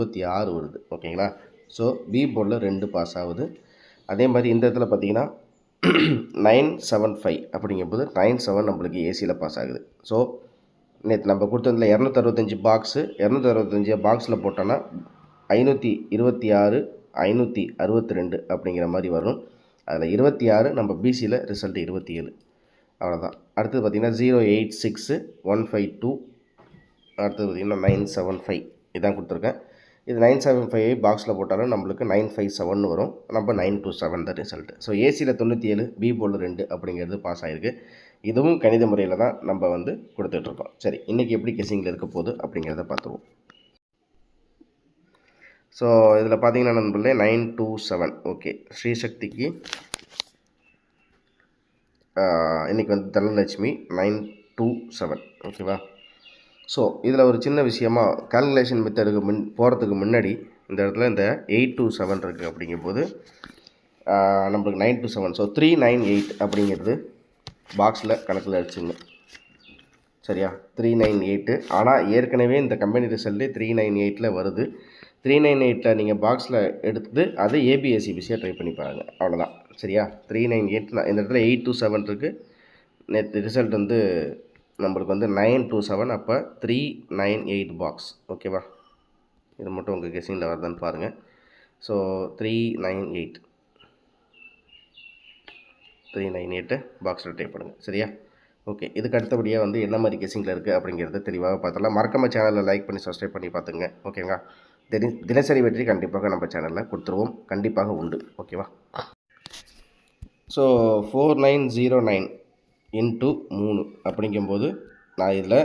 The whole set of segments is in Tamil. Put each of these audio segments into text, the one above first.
26 வருது. ஓகேங்களா? ஸோ பி போர்டில் 2 பாஸ் ஆகுது. அதே மாதிரி இந்த இடத்துல பார்த்தீங்கன்னா 975 அப்படிங்கும்போது 97 நம்மளுக்கு ஏசியில் பாஸ் ஆகுது. ஸோ நேற்று நம்ம கொடுத்ததில் 265 பாக்ஸு 265 பாக்ஸில் போட்டோன்னா 526 562 அப்படிங்கிற மாதிரி வரும். அதில் 26 நம்ம பிசியில் ரிசல்ட் 27. அவ்வளோதான். அடுத்தது பார்த்திங்கன்னா 086 152 அடுத்தது பார்த்திங்கன்னா 975 இதான் கொடுத்துருக்கேன். இது 975 பாக்ஸில் போட்டாலும் நம்மளுக்கு 957 வரும். நம்ம 927 தான் ரிசல்ட்டு. ஸோ ஏசியில் 97 பி போர்டில் 2 அப்படிங்கிறது பாஸ் ஆகிருக்கு. இதுவும் கணித முறையில் தான் நம்ம வந்து கொடுத்துட்ருக்கோம். சரி, இன்றைக்கி எப்படி கெஸ்ஸிங்கில் இருக்க போகுது அப்படிங்கிறத பார்த்துருவோம். ஸோ இதில் பார்த்தீங்கன்னா நண்பர்களே 927 ஓகே. ஸ்ரீசக்திக்கு இன்றைக்கி வந்து தனலட்சுமி 927 ஓகேவா. ஸோ இதில் ஒரு சின்ன விஷயமா கால்குலேஷன் மெத்தடுக்கு போகிறதுக்கு முன்னாடி இந்த இடத்துல இந்த 827 இருக்குது. அப்படிங்கும்போது நம்மளுக்கு 927 ஸோ 398 அப்படிங்கிறது பாக்ஸில் கணக்கில் அடிச்சுங்க. சரியா? 398. ஆனால் ஏற்கனவே இந்த கம்பெனி ரிசல்ட்டு 398 வருது. 398 நீங்கள் பாக்ஸில் எடுத்து அது ஏபிஎஸ்சிபிசியாக ட்ரை பண்ணி பாருங்கள். அவ்வளோதான். சரியா? 398 இந்த இடத்துல 827 இருக்குது. நேற்று ரிசல்ட் வந்து நம்மளுக்கு வந்து 927. அப்போ 398 பாக்ஸ். ஓகேவா? இது மட்டும் உங்கள் கெஸ்ஸிங்கில் வருதான்னு பாருங்கள். ஸோ 398 பாக்ஸில் டைப் பண்ணுங்கள். சரியா? ஓகே. இதுக்கு அடுத்தபடியாக வந்து என்ன மாதிரி கெஸ்ஸிங்கில் இருக்குது அப்படிங்கிறத தெளிவாக பார்த்தலாம். மறக்காம சேனலில் லைக் பண்ணி சப்ஸ்கிரைப் பண்ணி பார்த்துங்க. ஓகேங்களா? தினசரி வெற்றி கண்டிப்பாக நம்ம சேனலில் கொடுத்துருவோம். கண்டிப்பாக உண்டு. ஓகேவா? ஸோ 4909 இன்ட்டு 3 அப்படிங்கும்போது நான் இதில்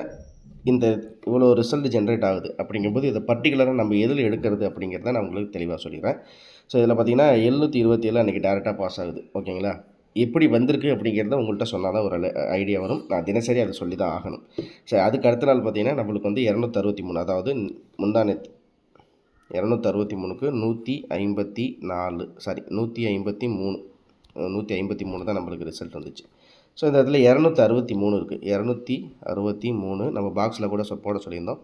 இந்த இவ்வளோ ரிசல்ட் ஜென்ரேட் ஆகுது. அப்படிங்கும்போது இதை பர்டிகுலராக நம்ம எதில் எடுக்கிறது அப்படிங்கிறத நான் உங்களுக்கு தெளிவாக சொல்லிடுறேன். ஸோ இதில் பார்த்தீங்கன்னா 727 அன்றைக்கி டேரெக்டாக பாஸ் ஆகுது. ஓகேங்களா? எப்படி வந்திருக்கு அப்படிங்கிறத உங்கள்கிட்ட சொன்னால் தான் ஒரு ஐடியா வரும். நான் தினசரி அதை சொல்லி தான் ஆகணும். சரி, அதுக்கு அடுத்த நாள் பார்த்தீங்கன்னா நம்மளுக்கு வந்து 263 அதாவது முந்தானத்து 263க்கு 154 சாரி 153 தான் நம்மளுக்கு ரிசல்ட் வந்துச்சு. ஸோ இந்த இடத்துல 263 இருக்குது. 263 நம்ம பாக்ஸில் கூட போட சொல்லியிருந்தோம்.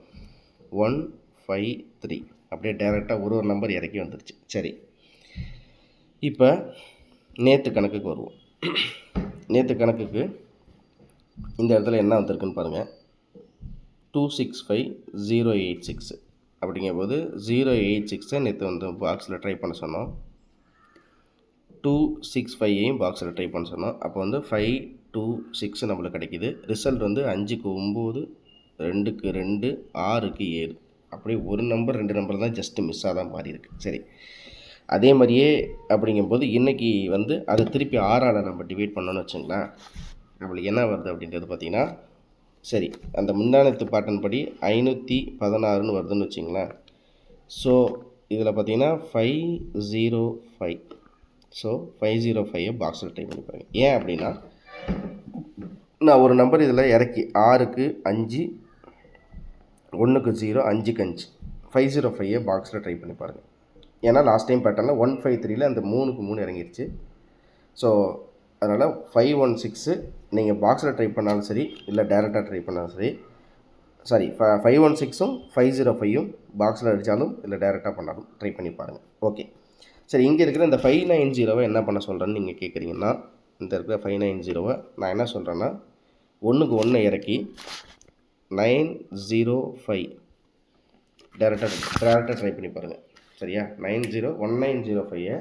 153 அப்படியே டேரெக்டாக ஒரு நம்பர் இறக்கி வந்துருச்சு. சரி, இப்போ நேற்று கணக்குக்கு வருவோம். நேற்று கணக்குக்கு இந்த இடத்துல என்ன வந்திருக்குன்னு பாருங்கள். 265086 அப்படிங்கும்போது 086 நேற்று வந்து பாக்ஸில் ட்ரை பண்ண சொன்னோம். 265 பாக்ஸில் ட்ரை பண்ண சொன்னோம். அப்போ வந்து 526 நம்மளுக்கு கிடைக்கிது. ரிசல்ட் வந்து 5க்கு 9 2க்கு 2 6க்கு 7 அப்படியே ஒரு நம்பர் 2 நம்பர் தான் ஜஸ்ட்டு மிஸ்ஸாக தான் மாறி இருக்குது. சரி, அதே மாதிரியே அப்படிங்கும்போது இன்றைக்கி வந்து அதை திருப்பி 6ஆல் நம்ம டிவைட் பண்ணோன்னு வச்சுங்களேன். நம்மளுக்கு என்ன வருது அப்படின்றது பார்த்திங்கன்னா, சரி அந்த முந்தானத்து பாட்டன் படி 516 வருதுன்னு வச்சுங்களேன். ஸோ இதில் பார்த்திங்கன்னா 505 ஸோ 505 பாக்ஸில் டைப் பண்ணி பாருங்கள். ஏன் அப்படின்னா நான் ஒரு நம்பர் இதில் இறக்கி 6க்கு 5 1க்கு 0 5க்கு 5 505 பாக்ஸில் ட்ரை பண்ணி பாருங்கள். ஏன்னா லாஸ்ட் டைம் பேட்டர்னில் 153 அந்த 3க்கு 3 இறங்கிடுச்சு. ஸோ அதனால் 516 நீங்கள் பாக்ஸில் ட்ரை பண்ணாலும் சரி இல்லை டேரெக்டாக ட்ரை பண்ணாலும் சரி, சாரி 516ம் 505ம் பாக்ஸில் அடித்தாலும் இல்லை டேரெக்டாக பண்ணாலும் ட்ரை பண்ணி பாருங்கள். ஓகே. சரி, இங்கே இருக்கிற இந்த 590 என்ன பண்ண சொல்கிறேன்னு நீங்கள் கேட்குறீங்கன்னா, இந்த இருக்கிற 590 நான் என்ன சொல்கிறேன்னா 1க்கு 1 இறக்கி 905 டேரெக்டாக ட்ரை பண்ணி பாருங்கள். சரியா? 1905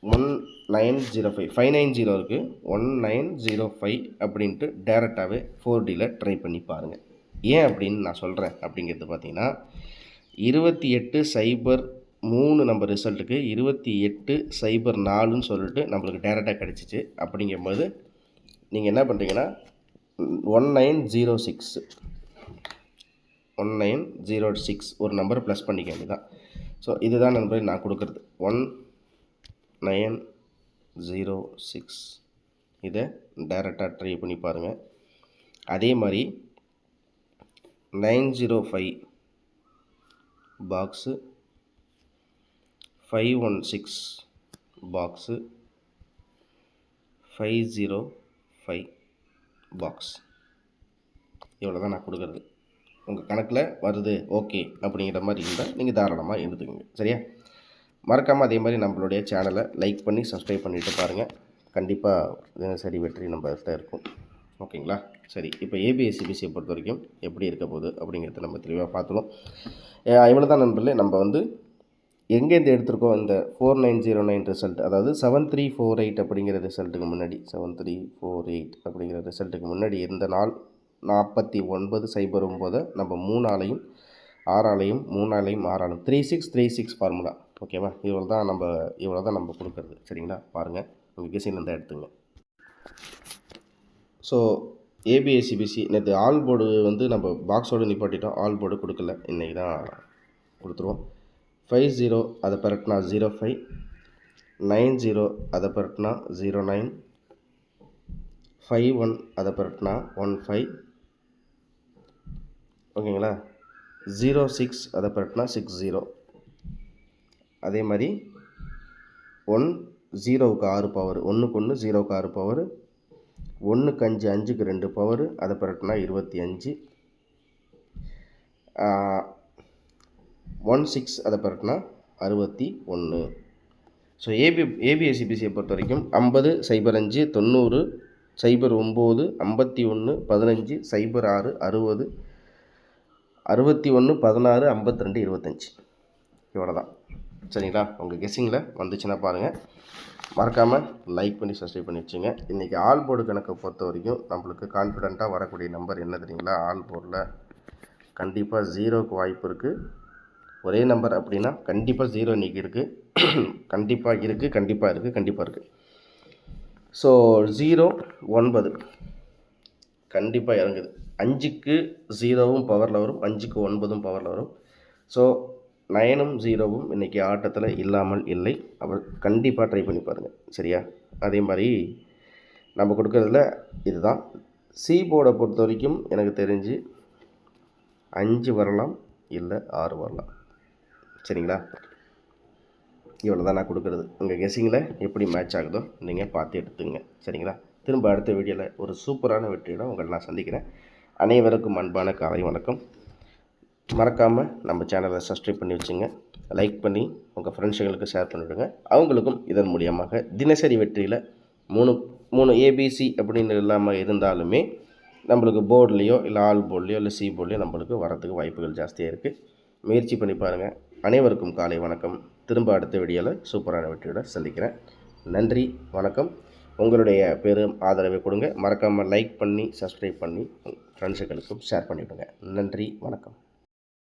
1905 590 இருக்குது 1905 அப்படின்ட்டு டேரெக்டாகவே 4Dயில் ட்ரை பண்ணி பாருங்கள். ஏன் அப்படின்னு நான் சொல்கிறேன் அப்படிங்கிறது பார்த்தீங்கன்னா 2803 நம்ம ரிசல்ட்டுக்கு 2804ன்னு சொல்லிட்டு நம்மளுக்கு டேரெக்டாக கிடச்சிச்சு. அப்படிங்கும்போது நீங்கள் என்ன பண்ணுறீங்கன்னா 1906 ஒரு நம்பரை ப்ளஸ் பண்ணிக்க வேண்டியதான். ஸோ இதுதான் நம்பர் நான் கொடுக்குறது 1906. இதை டைரெக்டாக ட்ரை பண்ணி பாருங்கள். அதே மாதிரி 905 பாக்ஸு 516 பாக்ஸு 505 பாக்ஸ் இவ்வளோ தான் நான் கொடுக்குறது. உங்கள் கணக்கில் வருது ஓகே அப்படிங்கிற மாதிரி இருந்தால் நீங்கள் தாராளமாக எழுதுங்க. சரியா? மறக்காமல் அதே மாதிரி நம்மளுடைய சேனலை லைக் பண்ணி சப்ஸ்கிரைப் பண்ணிவிட்டு பாருங்கள். கண்டிப்பாக தினசரி வெற்றி நம்ம தான் இருக்கும். ஓகேங்களா? சரி, இப்போ ஏபிஎஸ்சிபிசியை பொறுத்த வரைக்கும் எப்படி இருக்க போகுது அப்படிங்கிறத நம்ம தெளிவாக பார்த்துடும். இவ்வளோ தான் நண்பர்களே. நம்ம வந்து எங்கேருந்து எடுத்திருக்கோம் இந்த 4909 ரிசல்ட், அதாவது 7348 அப்படிங்கிற ரிசல்ட்டுக்கு முன்னாடி 7348 அப்படிங்கிற ரிசல்ட்டுக்கு முன்னாடி இருந்த நாள் 4909 நம்ம 3 ஆளையும் 6 ஆளையும் 3 ஆளையும் 6 ஆளும் 3636 ஃபார்முலா. ஓகேவா? இவ்வளோ தான் நம்ம கொடுக்குறது. சரிங்களா? பாருங்கள், உங்கள் கெஸிங் இருந்தால் எடுத்துங்க. ஸோ ஏபிஎஸ்சிபிசி நேற்று ஆல் போர்டு வந்து நம்ம பாக்ஸோடு நிப்பாட்டிட்டோம். ஆல் போர்டு கொடுக்கல, இன்றைக்கி தான் கொடுத்துருவோம். 50 அதை பெரட்டினா 05, 90 அதை பெரட்டினா 09, 51 அதை பெரட்டினா 15. ஓகேங்களா? 06 அதை பெரட்டினா 60. அதே மாதிரி 10க்கு 6 பவர், 1க்கு 1 0க்கு 6 பவர், 1க்கு 5 5க்கு 2 பவர், அதை பெரட்டினா 25. 16 அதை பெரட்டினா 61. ஸோ ஏபிஎஸ்சிபிசியை பொறுத்த வரைக்கும் 50 05 90 09 51 15 06 60 61 16 52 25. இவ்வளோ தான். சரிங்களா? உங்கள் கெஸ்ஸிங்கில் வந்துச்சுன்னா பாருங்கள். மறக்காமல் லைக் பண்ணி சப்ஸ்கிரைப் பண்ணி வச்சுங்க. இன்றைக்கி ஆல் போர்டு கணக்கை பொறுத்த வரைக்கும் நம்மளுக்கு கான்ஃபிடெண்ட்டாக வரக்கூடிய நம்பர் என்ன தெரியுங்களா? ஆல் போர்டில் கண்டிப்பாக 0க்கு வாய்ப்பு இருக்குது. ஒரே நம்பர் அப்படின்னா கண்டிப்பாக 0 இன்றைக்கி இருக்குது. கண்டிப்பாக இருக்குது. ஸோ 0 9 கண்டிப்பாக இறங்குது. 5க்கு 0வும் பவரில் வரும், 5க்கு 9ம் பவரில் வரும். ஸோ 9ம் 0வும் இன்றைக்கி ஆட்டத்தில் இல்லாமல் இல்லை. அவர் கண்டிப்பாக ட்ரை பண்ணி பாருங்கள். சரியா? அதே மாதிரி நம்ம கொடுக்குறதுல இதுதான். சி போர்டை பொறுத்த வரைக்கும் எனக்கு தெரிஞ்சு 5 வரலாம், இல்லை 6 வரலாம். சரிங்களா? இவ்வளோ தான் நான் கொடுக்குறது. உங்கள் கெஸ்ஸிங்கில் எப்படி மேட்ச் ஆகுதோ நீங்கள் பார்த்து எடுத்துங்க. சரிங்களா? திரும்ப அடுத்த வீடியோவில் ஒரு சூப்பரான வெற்றியோட உங்களை நான் சந்திக்கிறேன். அனைவருக்கும் அன்பான காலை வணக்கம். மறக்காமல் நம்ம சேனலை சப்ஸ்கிரைப் பண்ணி வச்சுங்க. லைக் பண்ணி உங்கள் ஃப்ரெண்ட்ஸுங்களுக்கு ஷேர் பண்ணிவிடுங்க. அவங்களுக்கும் இதன் மூலியமாக தினசரி வெற்றியில் 3 ஏபிசி அப்படின்னு இல்லாமல் இருந்தாலுமே நம்மளுக்கு போர்ட்லேயோ இல்லை ஆல் போர்ட்லேயோ இல்லை சி போர்ட்லேயோ நம்மளுக்கு வரதுக்கு வாய்ப்புகள் ஜாஸ்தியாக இருக்குது. முயற்சி பண்ணி பாருங்கள். அனைவருக்கும் காலை வணக்கம். திரும்ப அடுத்த வீடியோவில் சூப்பரான வெற்றியோட சந்திக்கிறேன். நன்றி, வணக்கம். உங்களுடைய பெரும் ஆதரவை கொடுங்க. மறக்காமல் லைக் பண்ணி சப்ஸ்கிரைப் பண்ணி ஃப்ரெண்ட்ஸுகளுக்கும் ஷேர் பண்ணிவிடுங்க. நன்றி, வணக்கம்.